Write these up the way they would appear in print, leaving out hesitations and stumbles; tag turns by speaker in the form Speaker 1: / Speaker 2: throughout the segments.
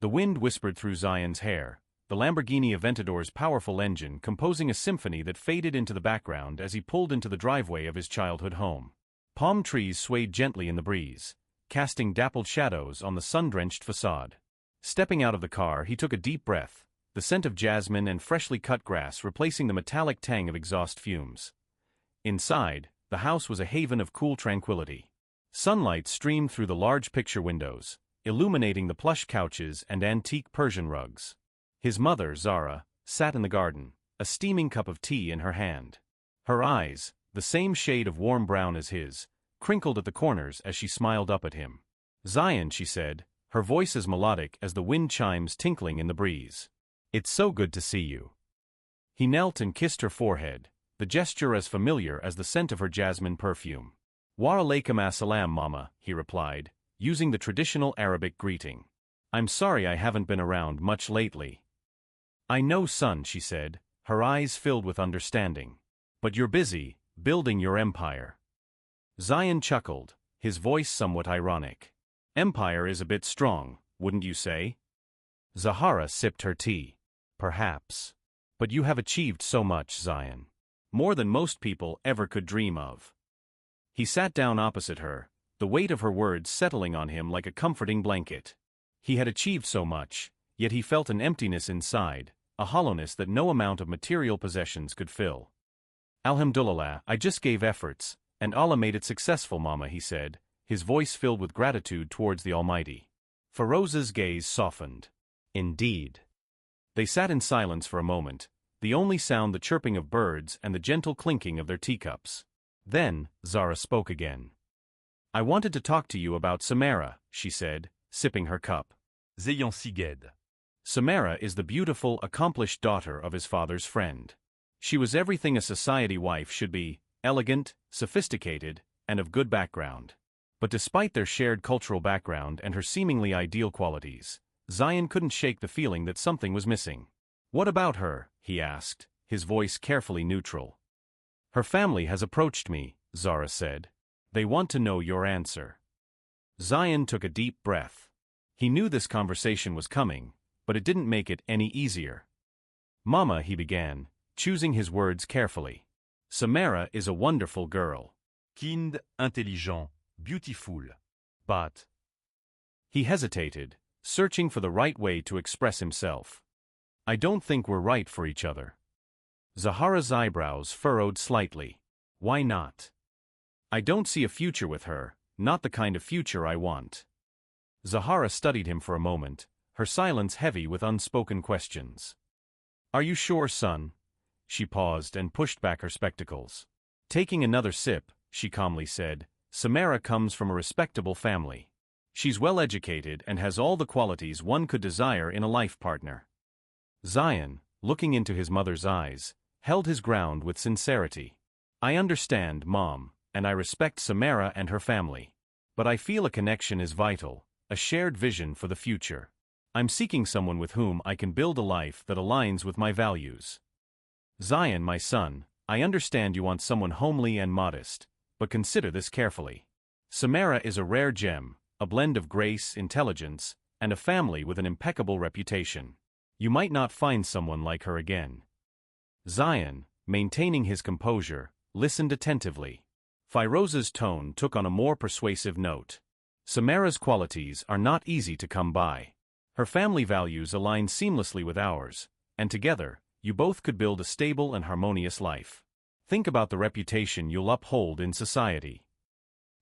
Speaker 1: The wind whispered through Zion's hair, the Lamborghini Aventador's powerful engine composing a symphony that faded into the background as he pulled into the driveway of his childhood home. Palm trees swayed gently in the breeze, casting dappled shadows on the sun-drenched facade. Stepping out of the car, he took a deep breath, the scent of jasmine and freshly cut grass replacing the metallic tang of exhaust fumes. Inside, the house was a haven of cool tranquility. Sunlight streamed through the large picture windows, illuminating the plush couches and antique Persian rugs. His mother, Zara, sat in the garden, a steaming cup of tea in her hand. Her eyes, the same shade of warm brown as his, crinkled at the corners as she smiled up at him. "Zion," she said, her voice as melodic as the wind chimes tinkling in the breeze. "It's so good to see you." He knelt and kissed her forehead, the gesture as familiar as the scent of her jasmine perfume. "Wa alaykum assalam, Mama," he replied, using the traditional Arabic greeting. "I'm sorry I haven't been around much lately." "I know, son," she said, her eyes filled with understanding. "But you're busy, building your empire." Zion chuckled, his voice somewhat ironic. "Empire is a bit strong, wouldn't you say?" Zahara sipped her tea. "Perhaps. But you have achieved so much, Zion. More than most people ever could dream of." He sat down opposite her, the weight of her words settling on him like a comforting blanket. He had achieved so much, yet he felt an emptiness inside, a hollowness that no amount of material possessions could fill. "Alhamdulillah, I just gave efforts, and Allah made it successful, Mama," he said, his voice filled with gratitude towards the Almighty. Feroza's gaze softened. "Indeed." They sat in silence for a moment, the only sound the chirping of birds and the gentle clinking of their teacups. Then, Zara spoke again. "I wanted to talk to you about Samara," she said, sipping her cup.
Speaker 2: "Zeyan siged."
Speaker 1: Samara is the beautiful, accomplished daughter of his father's friend. She was everything a society wife should be, elegant, sophisticated, and of good background. But despite their shared cultural background and her seemingly ideal qualities, Zion couldn't shake the feeling that something was missing. "What about her?" he asked, his voice carefully neutral. "Her family has approached me," Zara said. "They want to know your answer." Zion took a deep breath. He knew this conversation was coming, but it didn't make it any easier. "Mama," he began, choosing his words carefully. "Samara is a wonderful girl.
Speaker 2: Kind, intelligent, beautiful. But..."
Speaker 1: He hesitated, searching for the right way to express himself. "I don't think we're right for each other." Zahara's eyebrows furrowed slightly. "Why not?" "I don't see a future with her, not the kind of future I want." Zahara studied him for a moment, her silence heavy with unspoken questions. "Are you sure, son?" She paused and pushed back her spectacles. Taking another sip, she calmly said, "Samara comes from a respectable family. She's well educated and has all the qualities one could desire in a life partner." Zion, looking into his mother's eyes, held his ground with sincerity. "I understand, Mom, and I respect Samara and her family. But I feel a connection is vital, a shared vision for the future. I'm seeking someone with whom I can build a life that aligns with my values." "Zion, my son, I understand you want someone homely and modest, but consider this carefully. Samara is a rare gem, a blend of grace, intelligence, and a family with an impeccable reputation. You might not find someone like her again." Zion, maintaining his composure, listened attentively. Firoza's tone took on a more persuasive note. "Samara's qualities are not easy to come by. Her family values align seamlessly with ours, and together, you both could build a stable and harmonious life. Think about the reputation you'll uphold in society."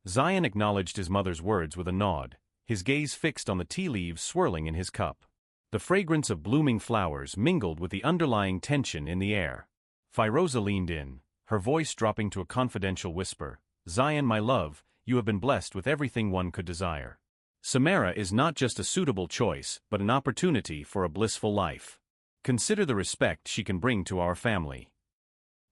Speaker 1: Zion acknowledged his mother's words with a nod, his gaze fixed on the tea leaves swirling in his cup. The fragrance of blooming flowers mingled with the underlying tension in the air. Firoza leaned in, her voice dropping to a confidential whisper. "Zion, my love, you have been blessed with everything one could desire. Samara is not just a suitable choice, but an opportunity for a blissful life. Consider the respect she can bring to our family."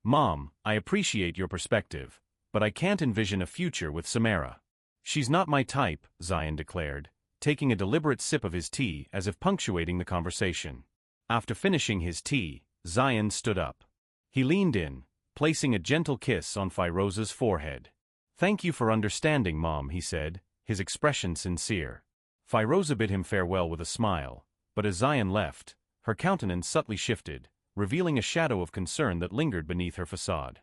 Speaker 1: "Mom, I appreciate your perspective, but I can't envision a future with Samara." "She's not my type," Zion declared, taking a deliberate sip of his tea as if punctuating the conversation. After finishing his tea, Zion stood up. He leaned in, placing a gentle kiss on Firoza's forehead. "Thank you for understanding, Mom," he said, his expression sincere. Firoza bid him farewell with a smile, But as Zion left, her countenance subtly shifted, revealing a shadow of concern that lingered beneath her facade.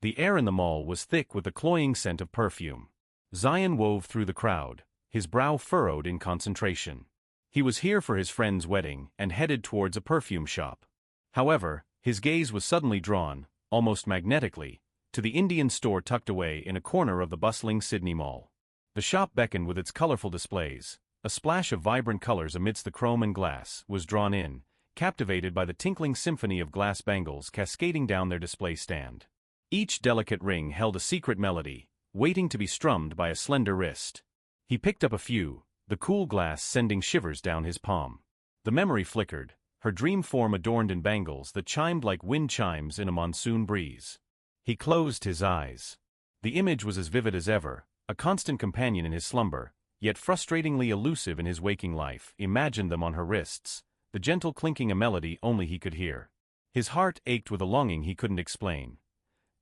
Speaker 1: The air in the mall was thick with the cloying scent of perfume. Zion wove through the crowd, his brow furrowed in concentration. He was here for his friend's wedding and headed towards a perfume shop. However, his gaze was suddenly drawn, almost magnetically, to the Indian store tucked away in a corner of the bustling Sydney Mall. The shop beckoned with its colorful displays. A splash of vibrant colors amidst the chrome and glass was drawn in, captivated by the tinkling symphony of glass bangles cascading down their display stand. Each delicate ring held a secret melody, waiting to be strummed by a slender wrist. He picked up a few, the cool glass sending shivers down his palm. The memory flickered, her dream form adorned in bangles that chimed like wind chimes in a monsoon breeze. He closed his eyes. The image was as vivid as ever, a constant companion in his slumber, yet frustratingly elusive in his waking life. Imagined them on her wrists, the gentle clinking a melody only he could hear. His heart ached with a longing he couldn't explain.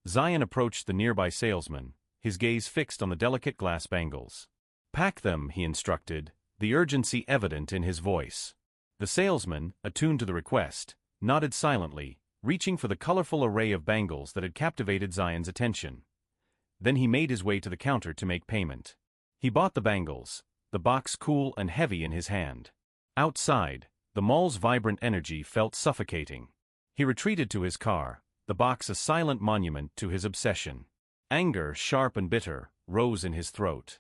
Speaker 1: Zion approached the nearby salesman, his gaze fixed on the delicate glass bangles. "Pack them," he instructed, the urgency evident in his voice. The salesman, attuned to the request, nodded silently, reaching for the colorful array of bangles that had captivated Zion's attention. Then he made his way to the counter to make payment. He bought the bangles, the box cool and heavy in his hand. Outside, the mall's vibrant energy felt suffocating. He retreated to his car, the box a silent monument to his obsession. Anger, sharp and bitter, rose in his throat.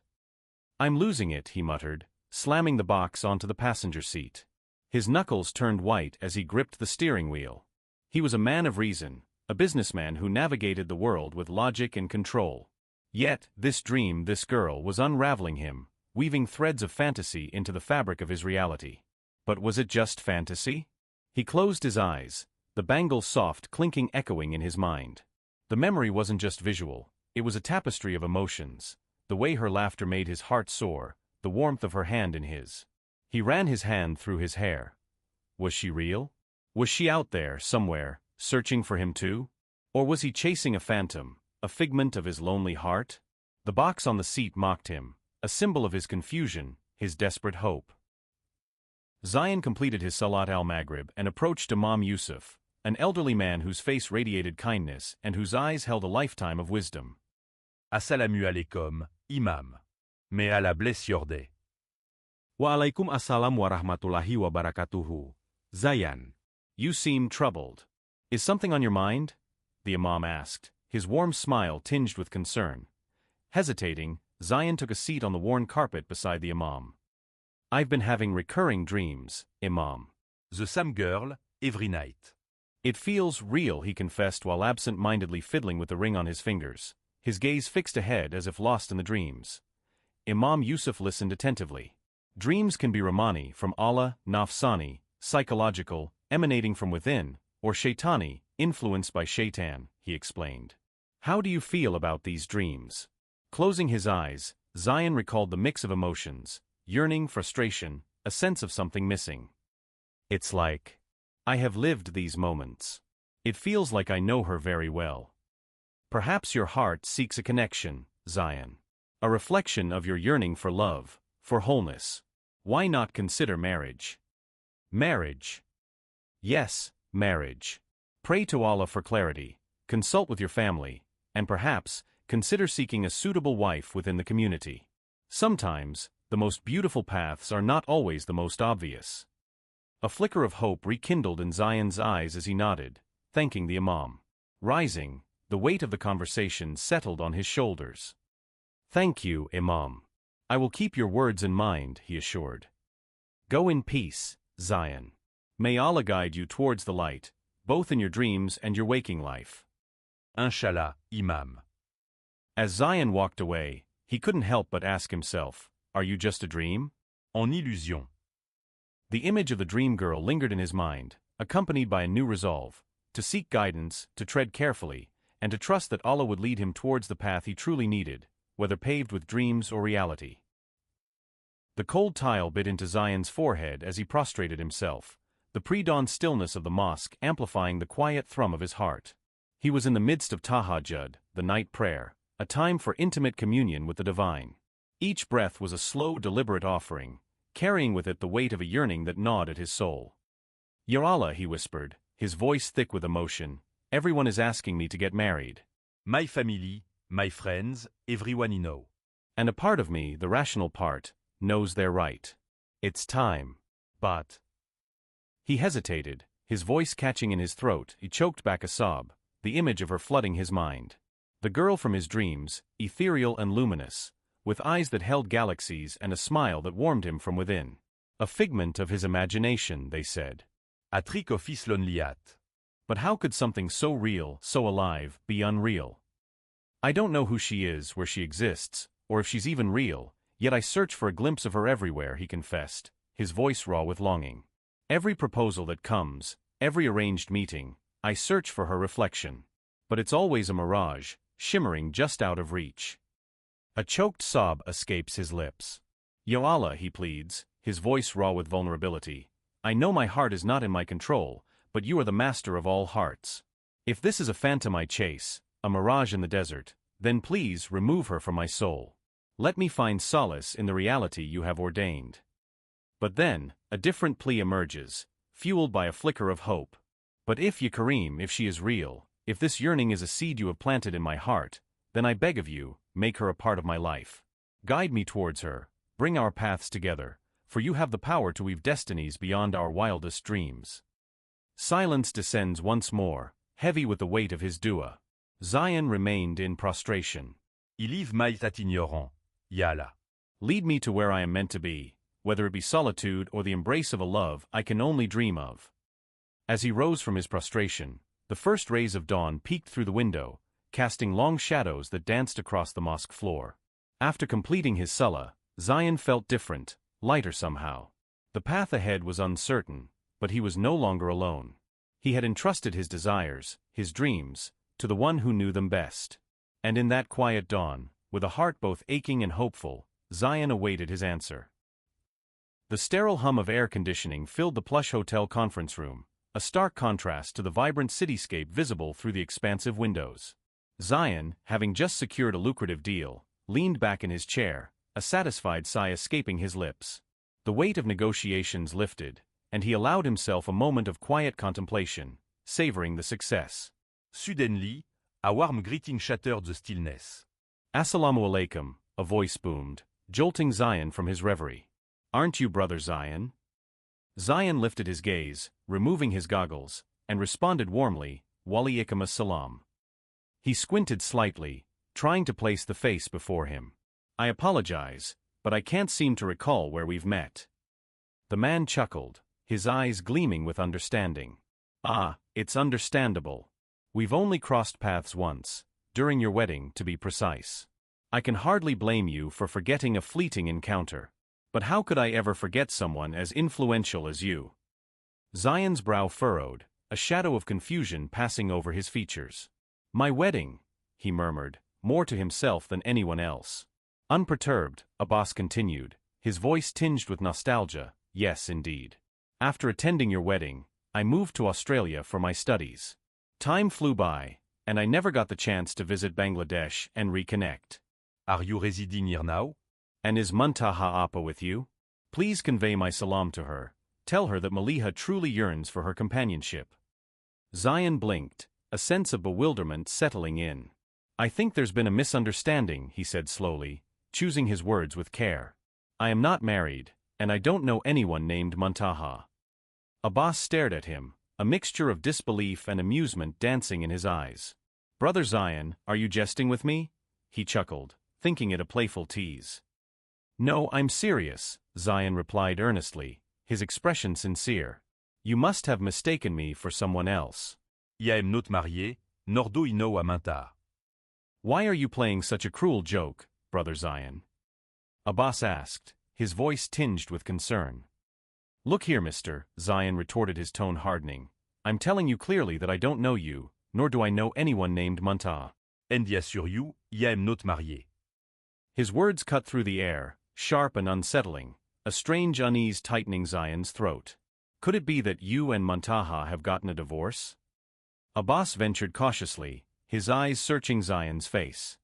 Speaker 1: "I'm losing it," he muttered, slamming the box onto the passenger seat. His knuckles turned white as he gripped the steering wheel. He was a man of reason, a businessman who navigated the world with logic and control. Yet, this dream, this girl, was unraveling him, weaving threads of fantasy into the fabric of his reality. But was it just fantasy? He closed his eyes, the bangle's soft clinking echoing in his mind. The memory wasn't just visual, it was a tapestry of emotions. The way her laughter made his heart soar, the warmth of her hand in his. He ran his hand through his hair. Was she real? Was she out there, somewhere, searching for him too? Or was he chasing a phantom, a figment of his lonely heart? The box on the seat mocked him, a symbol of his confusion, his desperate hope. Zion completed his Salat al-Maghrib and approached Imam Yusuf, an elderly man whose face radiated kindness and whose eyes held a lifetime of wisdom.
Speaker 2: Assalamu alaikum, Imam. May Allah bless your day.
Speaker 3: Waalaikumsalam warahmatullahi wabarakatuhu. Zion.
Speaker 1: You seem troubled. Is something on your mind? The Imam asked, his warm smile tinged with concern. Hesitating, Zion took a seat on the worn carpet beside the Imam. "I've been having recurring dreams, Imam."
Speaker 2: The same girl, every night.
Speaker 1: "It feels real," he confessed while absent-mindedly fiddling with the ring on his fingers, his gaze fixed ahead as if lost in the dreams. Imam Yusuf listened attentively. "Dreams can be Rahmani, from Allah, Nafsani, psychological, emanating from within, or Shaitani, influenced by Shaitan," he explained. "How do you feel about these dreams?" Closing his eyes, Zion recalled the mix of emotions, yearning, frustration, a sense of something missing. "It's like I have lived these moments. It feels like I know her very well." "Perhaps your heart seeks a connection, Zion. A reflection of your yearning for love, for wholeness. Why not consider marriage?" "Marriage?" "Yes, marriage. Pray to Allah for clarity, consult with your family, and perhaps consider seeking a suitable wife within the community. Sometimes, the most beautiful paths are not always the most obvious." A flicker of hope rekindled in Zion's eyes as he nodded, thanking the Imam. Rising, the weight of the conversation settled on his shoulders. "Thank you, Imam. I will keep your words in mind," he assured. "Go in peace, Zion. May Allah guide you towards the light, both in your dreams and your waking life."
Speaker 2: Inshallah, Imam.
Speaker 1: As Zion walked away, he couldn't help but ask himself, "Are you just a dream?"
Speaker 2: En illusion.
Speaker 1: The image of the dream girl lingered in his mind, accompanied by a new resolve, to seek guidance, to tread carefully, and to trust that Allah would lead him towards the path he truly needed, whether paved with dreams or reality. The cold tile bit into Zion's forehead as he prostrated himself, the pre-dawn stillness of the mosque amplifying the quiet thrum of his heart. He was in the midst of Tahajjud, the night prayer, a time for intimate communion with the divine. Each breath was a slow, deliberate offering, carrying with it the weight of a yearning that gnawed at his soul. "Ya Allah," he whispered, his voice thick with emotion, "everyone is asking me to get married.
Speaker 2: My family, my friends, everyone I know.
Speaker 1: And a part of me, the rational part, knows they're right. It's time. But—" He hesitated, his voice catching in his throat. He choked back a sob, the image of her flooding his mind. The girl from his dreams, ethereal and luminous, with eyes that held galaxies and a smile that warmed him from within. A figment of his imagination, they said.
Speaker 2: A trick of his lonely hat.
Speaker 1: But how could something so real, so alive, be unreal? "I don't know who she is, where she exists, or if she's even real, yet I search for a glimpse of her everywhere," he confessed, his voice raw with longing. "Every proposal that comes, every arranged meeting, I search for her reflection. But it's always a mirage, shimmering just out of reach." A choked sob escapes his lips. "Ya Allah," he pleads, his voice raw with vulnerability, "I know my heart is not in my control, but you are the master of all hearts. If this is a phantom I chase, a mirage in the desert, then please remove her from my soul. Let me find solace in the reality you have ordained." But then, a different plea emerges, fueled by a flicker of hope. "But if Ya Kareem, if she is real, if this yearning is a seed you have planted in my heart, then I beg of you, make her a part of my life. Guide me towards her, bring our paths together, for you have the power to weave destinies beyond our wildest dreams." Silence descends once more, heavy with the weight of his dua. Zion remained in prostration.
Speaker 2: I leave my that ignorant, Ya Allah.
Speaker 1: "Lead me to where I am meant to be, whether it be solitude or the embrace of a love I can only dream of." As he rose from his prostration, the first rays of dawn peeked through the window, casting long shadows that danced across the mosque floor. After completing his salah, Zion felt different, lighter somehow. The path ahead was uncertain, but he was no longer alone. He had entrusted his desires, his dreams, to the one who knew them best. And in that quiet dawn, with a heart both aching and hopeful, Zion awaited his answer. The sterile hum of air conditioning filled the plush hotel conference room, a stark contrast to the vibrant cityscape visible through the expansive windows. Zion, having just secured a lucrative deal, leaned back in his chair, a satisfied sigh escaping his lips. The weight of negotiations lifted, and he allowed himself a moment of quiet contemplation, savoring the success.
Speaker 2: Suddenly, a warm greeting shattered the stillness.
Speaker 1: "Assalamu alaikum," a voice boomed, jolting Zion from his reverie. "Aren't you brother Zion?" Zion lifted his gaze, removing his goggles, and responded warmly, "Walaikum assalam." He squinted slightly, trying to place the face before him. "I apologize, but I can't seem to recall where we've met." The man chuckled, his eyes gleaming with understanding. "Ah, it's understandable. We've only crossed paths once, during your wedding to be precise. I can hardly blame you for forgetting a fleeting encounter. But how could I ever forget someone as influential as you?" Zion's brow furrowed, a shadow of confusion passing over his features. "My wedding," he murmured, more to himself than anyone else. Unperturbed, Abbas continued, his voice tinged with nostalgia, "Yes, indeed. After attending your wedding, I moved to Australia for my studies. Time flew by, and I never got the chance to visit Bangladesh and reconnect."
Speaker 2: Are you residing here now?
Speaker 1: "And is Muntaha Appa with you? Please convey my salam to her. Tell her that Maliha truly yearns for her companionship." Zion blinked, a sense of bewilderment settling in. "I think there's been a misunderstanding," he said slowly, choosing his words with care. "I am not married, and I don't know anyone named Muntaha." Abbas stared at him, a mixture of disbelief and amusement dancing in his eyes. "Brother Zion, are you jesting with me?" he chuckled, thinking it a playful tease. "No, I'm serious," Zion replied earnestly, his expression sincere. "You must have mistaken me for someone else."
Speaker 2: I am not marié, nor do I know a Muntaha.
Speaker 1: "Why are you playing such a cruel joke, brother Zion?" Abbas asked, his voice tinged with concern. "Look here, mister," Zion retorted, his tone hardening. "I'm telling you clearly that I don't know you, nor do I know anyone named Muntaha."
Speaker 2: And I assure you, I am not marié.
Speaker 1: His words cut through the air, sharp and unsettling, a strange unease tightening Zion's throat. "Could it be that you and Muntaha have gotten a divorce?" Abbas ventured cautiously, his eyes searching Zion's face.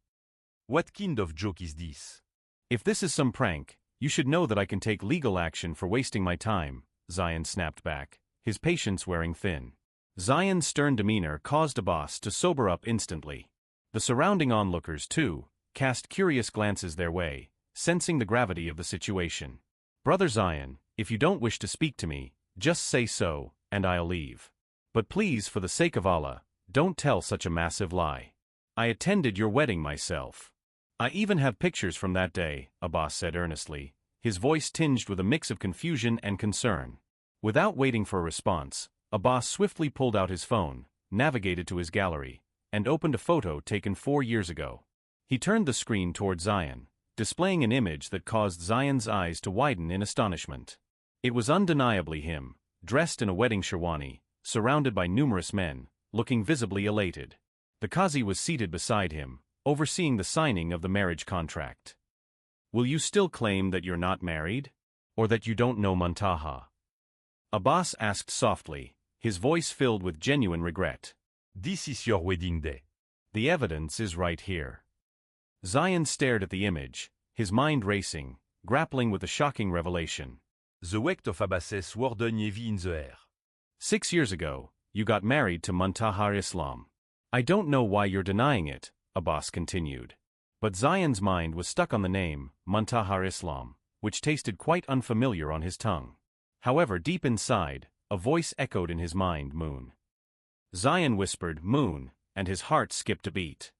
Speaker 2: What kind of joke is this?
Speaker 1: "If this is some prank, You should know that I can take legal action for wasting my time, Zayan snapped back, his patience wearing thin. Zayan's stern demeanor caused Abbas to sober up instantly. The surrounding onlookers, too, cast curious glances their way, sensing the gravity of the situation. Brother Zayan, if you don't wish to speak to me, just say so, and I'll leave. But please, for the sake of Allah, don't tell such a massive lie. I attended your wedding myself. I even have pictures from that day, Abbas said earnestly, his voice tinged with a mix of confusion and concern. Without waiting for a response, Abbas swiftly pulled out his phone, navigated to his gallery, and opened a photo taken 4 years ago. He turned the screen toward Zayan, displaying an image that caused Zayan's eyes to widen in astonishment. It was undeniably him, dressed in a wedding sherwani, surrounded by numerous men, looking visibly elated. The Qazi was seated beside him, overseeing the signing of the marriage contract. Will you still claim that you're not married? Or that you don't know Muntaha? Abbas asked softly, his voice filled with genuine regret.
Speaker 2: This is your wedding day.
Speaker 1: The evidence is right here. Zayan stared at the image, his mind racing, grappling with the shocking revelation.
Speaker 2: The wect of Abbas's Wardonyevi in the air.
Speaker 1: 6 years ago, you got married to Muntaha Islam. I don't know why you're denying it, Abbas continued. But Zayan's mind was stuck on the name, Muntaha Islam, which tasted quite unfamiliar on his tongue. However, deep inside, a voice echoed in his mind, Moon. Zayan whispered, Moon, and his heart skipped a beat.